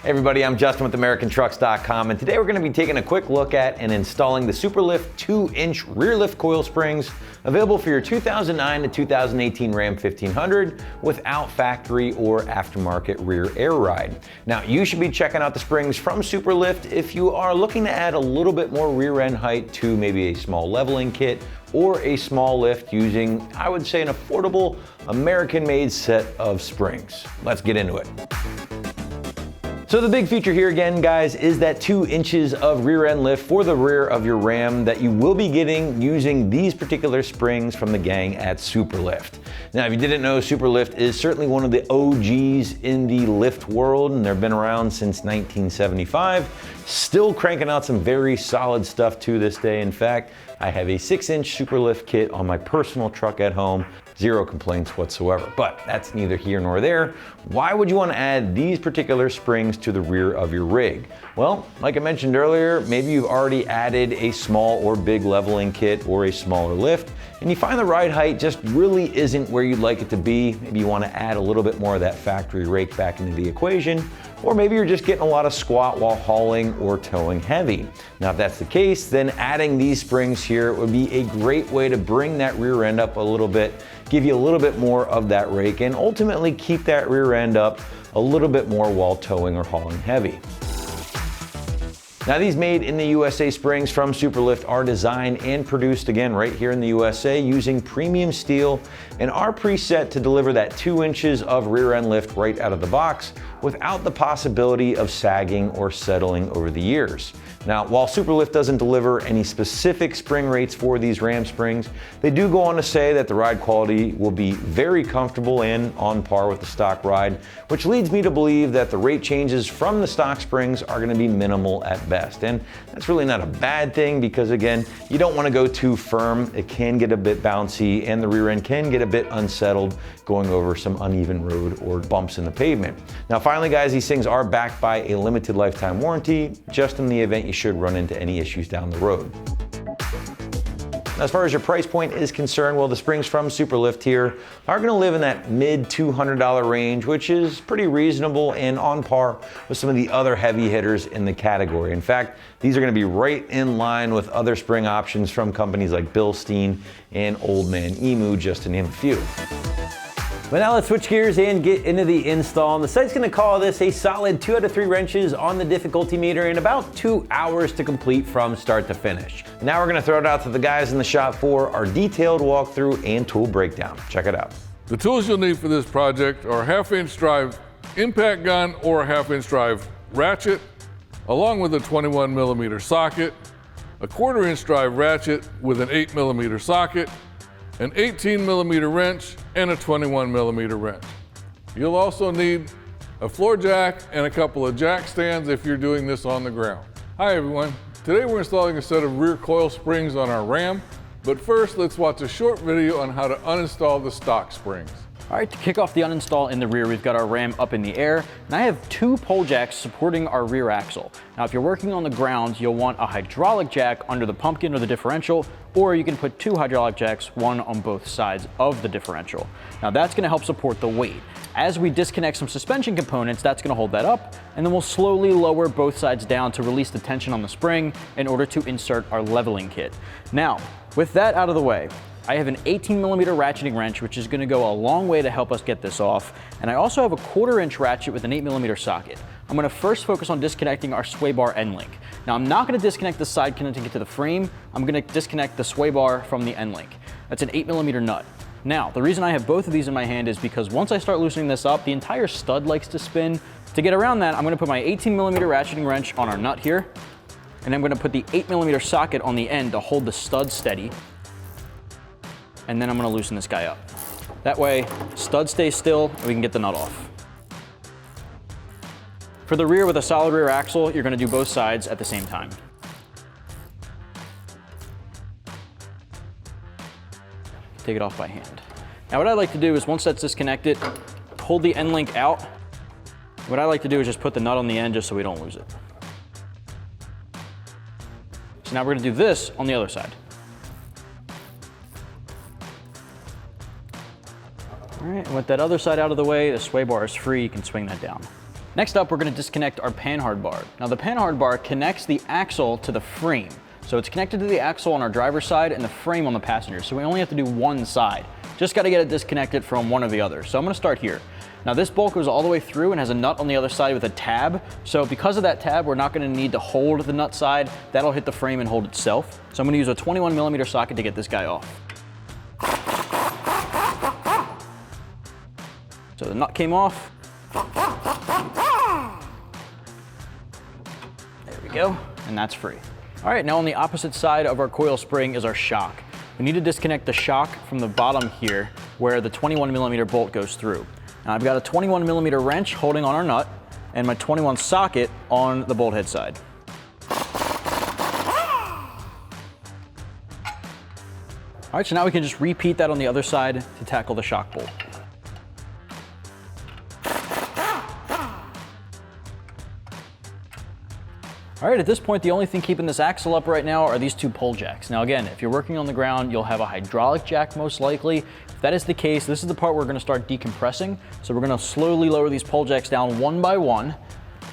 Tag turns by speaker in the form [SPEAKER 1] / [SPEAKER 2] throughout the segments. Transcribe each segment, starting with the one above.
[SPEAKER 1] Hey everybody, I'm Justin with AmericanTrucks.com, and today we're going to be taking a quick look at and installing the Superlift 2-inch rear lift coil springs available for your 2009 to 2018 Ram 1500 without factory or aftermarket rear air ride. Now, you should be checking out the springs from Superlift if you are looking to add a little bit more rear end height to maybe a small leveling kit or a small lift using, I would say, an affordable American-made set of springs. Let's get into it. So the big feature here again, guys, is that 2 inches of rear end lift for the rear of your Ram that you will be getting using these particular springs from the gang at Superlift. Now, if you didn't know, Superlift is certainly one of the OGs in the lift world, and they've been around since 1975, still cranking out some very solid stuff to this day. In fact, I have a 6-inch Superlift kit on my personal truck at home. Zero complaints whatsoever, but that's neither here nor there. Why would you want to add these particular springs to the rear of your rig? Well, like I mentioned earlier, maybe you've already added a small or big leveling kit or a smaller lift, and you find the ride height just really isn't where you'd like it to be. Maybe you want to add a little bit more of that factory rake back into the equation, or maybe you're just getting a lot of squat while hauling or towing heavy. Now, if that's the case, then adding these springs here would be a great way to bring that rear end up a little bit, give you a little bit more of that rake, and ultimately keep that rear end up a little bit more while towing or hauling heavy. Now, these made in the USA springs from Superlift are designed and produced again right here in the USA using premium steel and are preset to deliver that 2 inches of rear end lift right out of the box without the possibility of sagging or settling over the years. Now, while Superlift doesn't deliver any specific spring rates for these Ram springs, they do go on to say that the ride quality will be very comfortable and on par with the stock ride, which leads me to believe that the rate changes from the stock springs are going to be minimal at best. And that's really not a bad thing because, again, you don't want to go too firm. It can get a bit bouncy and the rear end can get a bit unsettled going over some uneven road or bumps in the pavement. Now, finally, guys, these things are backed by a limited lifetime warranty, just in the event you should run into any issues down the road. As far as your price point is concerned, well, the springs from Superlift here are going to live in that mid $200 range, which is pretty reasonable and on par with some of the other heavy hitters in the category. In fact, these are going to be right in line with other spring options from companies like Bilstein and Old Man Emu, just to name a few. But now let's switch gears and get into the install. And the site's going to call this a solid 2 out of 3 wrenches on the difficulty meter in about 2 hours to complete from start to finish. Now we're going to throw it out to the guys in the shop for our detailed walkthrough and tool breakdown. Check it out.
[SPEAKER 2] The tools you'll need for this project are a 1/2-inch drive impact gun or a 1/2-inch drive ratchet, along with a 21mm socket, a 1/4-inch drive ratchet with an 8mm socket, an 18mm wrench, and a 21mm wrench. You'll also need a floor jack and a couple of jack stands if you're doing this on the ground. Hi everyone, today we're installing a set of rear coil springs on our Ram, but first let's watch a short video on how to uninstall the stock springs.
[SPEAKER 3] All right, to kick off the uninstall in the rear, we've got our Ram up in the air, and I have 2 pole jacks supporting our rear axle. Now, if you're working on the ground, you'll want a hydraulic jack under the pumpkin or the differential, or you can put 2 hydraulic jacks, one on both sides of the differential. Now, that's gonna help support the weight. As we disconnect some suspension components, that's gonna hold that up, and then we'll slowly lower both sides down to release the tension on the spring in order to insert our leveling kit. Now, with that out of the way, I have an 18mm ratcheting wrench, which is gonna go a long way to help us get this off. And I also have a 1/4-inch ratchet with an 8mm socket. I'm gonna first focus on disconnecting our sway bar end link. Now, I'm not gonna disconnect the side connecting it to the frame. I'm gonna disconnect the sway bar from the end link. That's an 8mm nut. Now, the reason I have both of these in my hand is because once I start loosening this up, the entire stud likes to spin. To get around that, I'm gonna put my 18mm ratcheting wrench on our nut here, and I'm gonna put the 8mm socket on the end to hold the stud steady. And then I'm gonna loosen this guy up. That way, stud stays still and we can get the nut off. For the rear with a solid rear axle, you're gonna do both sides at the same time. Take it off by hand. Now what I like to do is once that's disconnected, hold the end link out. What I like to do is just put the nut on the end just so we don't lose it. So now we're gonna do this on the other side. All right, with that other side out of the way, the sway bar is free, you can swing that down. Next up, we're going to disconnect our panhard bar. Now the panhard bar connects the axle to the frame. So it's connected to the axle on our driver's side and the frame on the passenger. So we only have to do one side. Just got to get it disconnected from one or the other. So I'm going to start here. Now this bolt goes all the way through and has a nut on the other side with a tab. So because of that tab, we're not going to need to hold the nut side. That'll hit the frame and hold itself. So I'm going to use a 21 millimeter socket to get this guy off. So the nut came off. There we go, and that's free. All right, now on the opposite side of our coil spring is our shock. We need to disconnect the shock from the bottom here where the 21 millimeter bolt goes through. Now I've got a 21 millimeter wrench holding on our nut and my 21 socket on the bolt head side. All right, so now we can just repeat that on the other side to tackle the shock bolt. All right, at this point, the only thing keeping this axle up right now are these two pole jacks. Now again, if you're working on the ground, you'll have a hydraulic jack most likely. If that is the case, this is the part where we're gonna start decompressing. So we're gonna slowly lower these pole jacks down one by one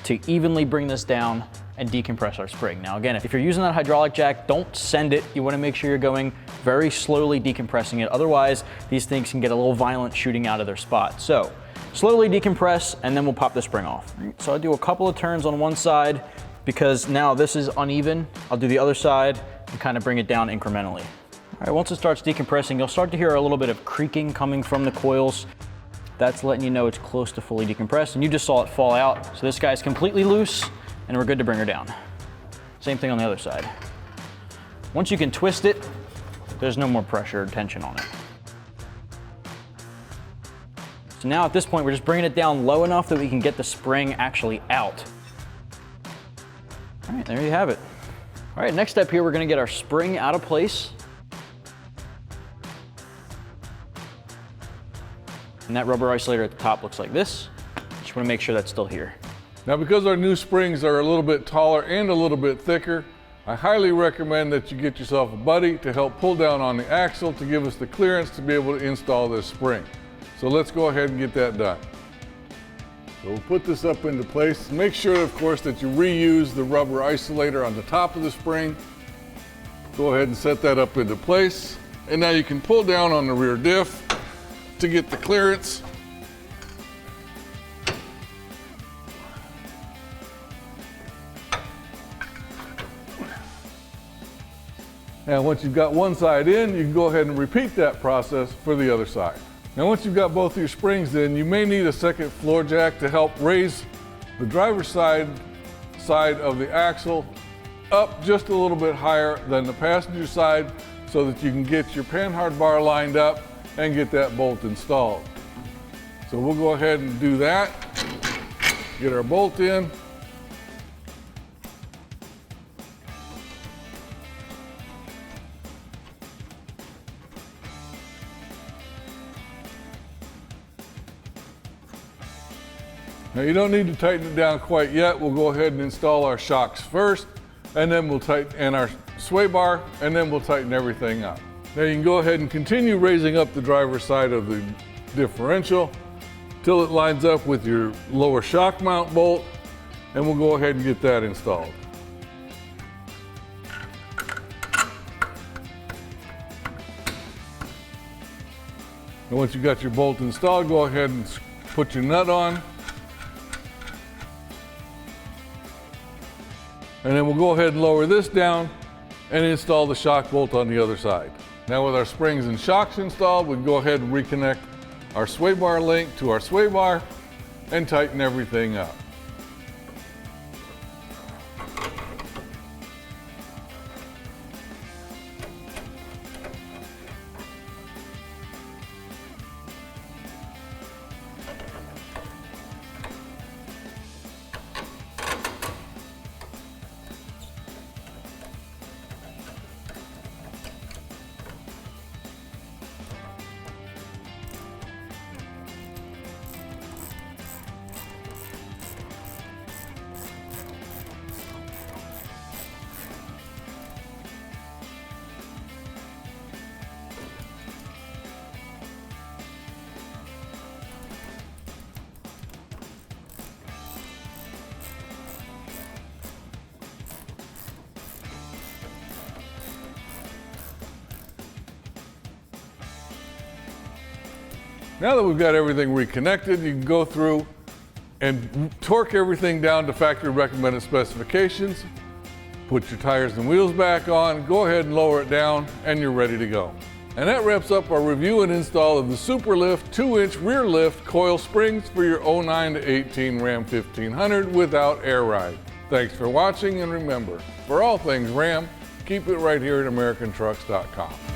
[SPEAKER 3] to evenly bring this down and decompress our spring. Now again, if you're using that hydraulic jack, don't send it. You wanna make sure you're going very slowly decompressing it. Otherwise, these things can get a little violent shooting out of their spot. So slowly decompress and then we'll pop the spring off. So I do a couple of turns on one side, because now this is uneven. I'll do the other side and kind of bring it down incrementally. All right, once it starts decompressing, you'll start to hear a little bit of creaking coming from the coils. That's letting you know it's close to fully decompressed, and you just saw it fall out. So this guy's completely loose, and we're good to bring her down. Same thing on the other side. Once you can twist it, there's no more pressure or tension on it. So now at this point, we're just bringing it down low enough that we can get the spring actually out. All right, there you have it. All right, next step here, we're gonna get our spring out of place. And that rubber isolator at the top looks like this. Just wanna make sure that's still here.
[SPEAKER 2] Now, because our new springs are a little bit taller and a little bit thicker, I highly recommend that you get yourself a buddy to help pull down on the axle to give us the clearance to be able to install this spring. So let's go ahead and get that done. So we'll put this up into place. Make sure, of course, that you reuse the rubber isolator on the top of the spring. Go ahead and set that up into place. And now you can pull down on the rear diff to get the clearance. Now, once you've got one side in, you can go ahead and repeat that process for the other side. Now, once you've got both your springs in, you may need a second floor jack to help raise the driver's side of the axle up just a little bit higher than the passenger side so that you can get your panhard bar lined up and get that bolt installed. So we'll go ahead and do that. Get our bolt in. Now you don't need to tighten it down quite yet. We'll go ahead and install our shocks first, and then we'll tighten our sway bar, and then we'll tighten everything up. Now you can go ahead and continue raising up the driver's side of the differential till it lines up with your lower shock mount bolt, and we'll go ahead and get that installed. And once you've got your bolt installed, go ahead and put your nut on. And then we'll go ahead and lower this down and install the shock bolt on the other side. Now with our springs and shocks installed, we can go ahead and reconnect our sway bar link to our sway bar and tighten everything up. Now that we've got everything reconnected, you can go through and torque everything down to factory recommended specifications, put your tires and wheels back on, go ahead and lower it down, and you're ready to go. And that wraps up our review and install of the SuperLift 2-inch rear lift coil springs for your 09 to 18 Ram 1500 without air ride. Thanks for watching, and remember, for all things Ram, keep it right here at AmericanTrucks.com.